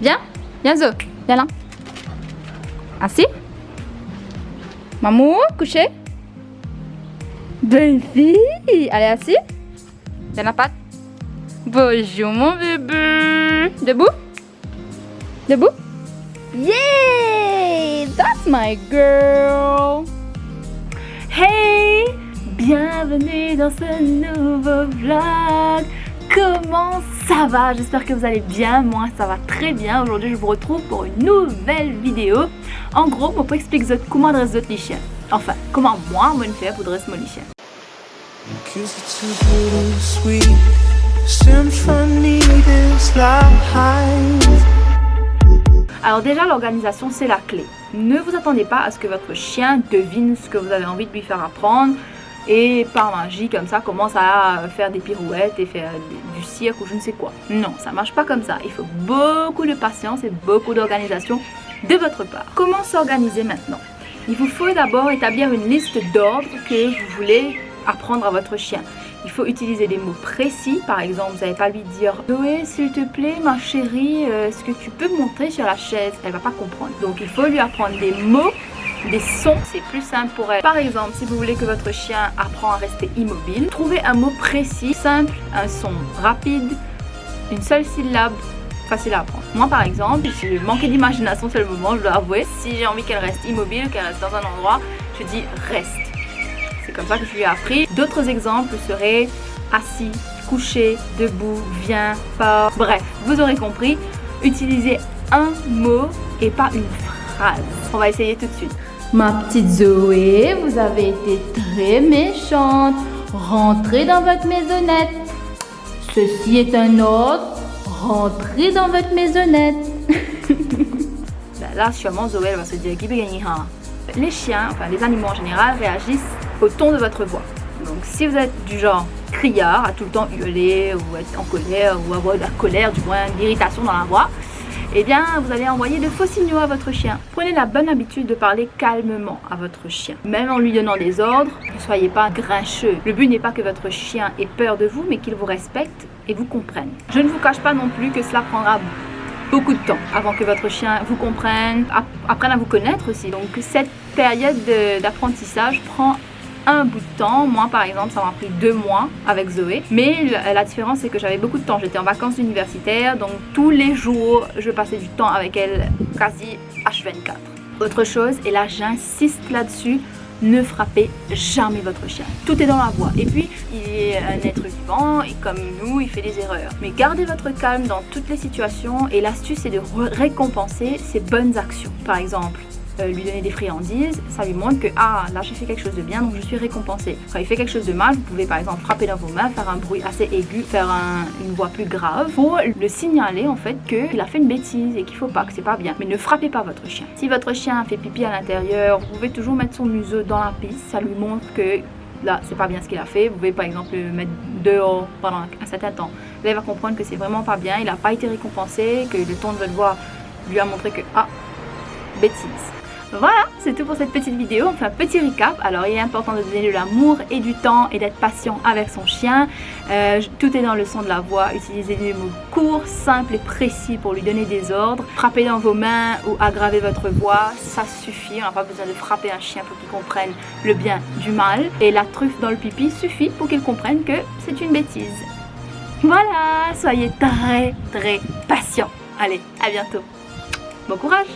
Viens, viens Zo, viens là. Assis. Mamou, couché. Belle fille. Allez, assis. Viens la patte. Bonjour mon bébé. Debout. Debout. Yeah, that's my girl. Hey, bienvenue dans ce nouveau vlog. Comment ça va? J'espère que vous allez bien. Moi ça va très bien. Aujourd'hui je vous retrouve pour une nouvelle vidéo. En gros, je vais expliquer comment adresse votre chien. Enfin, comment moi je fais pour adresser mon chien. Alors déjà, l'organisation c'est la clé. Ne vous attendez pas à ce que votre chien devine ce que vous avez envie de lui faire apprendre et par magie comme ça commence à faire des pirouettes et faire du cirque ou je ne sais quoi. Non, ça marche pas comme ça. Il faut beaucoup de patience et beaucoup d'organisation de votre part. Comment s'organiser maintenant? Il vous faut d'abord établir une liste d'ordres que vous voulez apprendre à votre chien. Il faut utiliser des mots précis. Par exemple, vous n'allez pas lui dire « Zoé, s'il te plaît, ma chérie, est-ce que tu peux monter sur la chaise ?» Elle va pas comprendre. Donc, il faut lui apprendre des mots, des sons. C'est plus simple pour elle. Par exemple, si vous voulez que votre chien apprend à rester immobile, trouvez un mot précis, simple, un son rapide, une seule syllabe, facile à apprendre. Moi, par exemple, j'ai manqué d'imagination sur le moment, je dois avouer. Si j'ai envie qu'elle reste immobile, qu'elle reste dans un endroit, je dis « reste ». C'est comme ça que je lui ai appris. D'autres exemples seraient assis, couché, debout, viens, pars. Bref, vous aurez compris. Utilisez un mot et pas une phrase. On va essayer tout de suite. Ma petite Zoé, vous avez été très méchante. Rentrez dans votre maisonnette. Ceci est un ordre. Rentrez dans votre maisonnette. Là, sûrement, Zoé va se dire qui peut gagner. Les chiens, enfin les animaux en général, réagissent au ton de votre voix. Donc si vous êtes du genre criard, à tout le temps hurler ou être en colère ou avoir de la colère, du moins de l'irritation dans la voix, eh bien vous allez envoyer de faux signaux à votre chien. Prenez la bonne habitude de parler calmement à votre chien. Même en lui donnant des ordres, ne soyez pas grincheux. Le but n'est pas que votre chien ait peur de vous, mais qu'il vous respecte et vous comprenne. Je ne vous cache pas non plus que cela prendra beaucoup de temps avant que votre chien vous comprenne, apprenne à vous connaître aussi. Donc cette période d'apprentissage prend un bout de temps. Moi par exemple ça m'a pris 2 mois avec Zoé, mais la différence c'est que j'avais beaucoup de temps, j'étais en vacances universitaires, donc tous les jours je passais du temps avec elle quasi H24. Autre chose, et là j'insiste là-dessus, ne frappez jamais votre chien. Tout est dans la voix. Et puis, il est un être vivant et comme nous, il fait des erreurs. Mais gardez votre calme dans toutes les situations et l'astuce c'est de récompenser ses bonnes actions. Par exemple, lui donner des friandises, ça lui montre que ah là j'ai fait quelque chose de bien donc je suis récompensée. Quand il fait quelque chose de mal, vous pouvez par exemple frapper dans vos mains, faire un bruit assez aigu, faire une voix plus grave pour le signaler en fait qu'il a fait une bêtise et qu'il faut pas, que c'est pas bien. Mais ne frappez pas votre chien. Si votre chien fait pipi à l'intérieur, vous pouvez toujours mettre son museau dans la piste, ça lui montre que là c'est pas bien ce qu'il a fait. Vous pouvez par exemple le mettre dehors pendant un certain temps. Là il va comprendre que c'est vraiment pas bien, il n'a pas été récompensé, que le ton de votre voix lui a montré que ah, bêtise. Voilà, c'est tout pour cette petite vidéo, on fait un petit recap. Alors il est important de donner de l'amour et du temps et d'être patient avec son chien. Tout est dans le son de la voix, utilisez des mots courts, simples et précis pour lui donner des ordres. Frappez dans vos mains ou aggravez votre voix, ça suffit, on n'a pas besoin de frapper un chien pour qu'il comprenne le bien du mal. Et la truffe dans le pipi suffit pour qu'il comprenne que c'est une bêtise. Voilà, soyez très patient. Allez, à bientôt. Bon courage!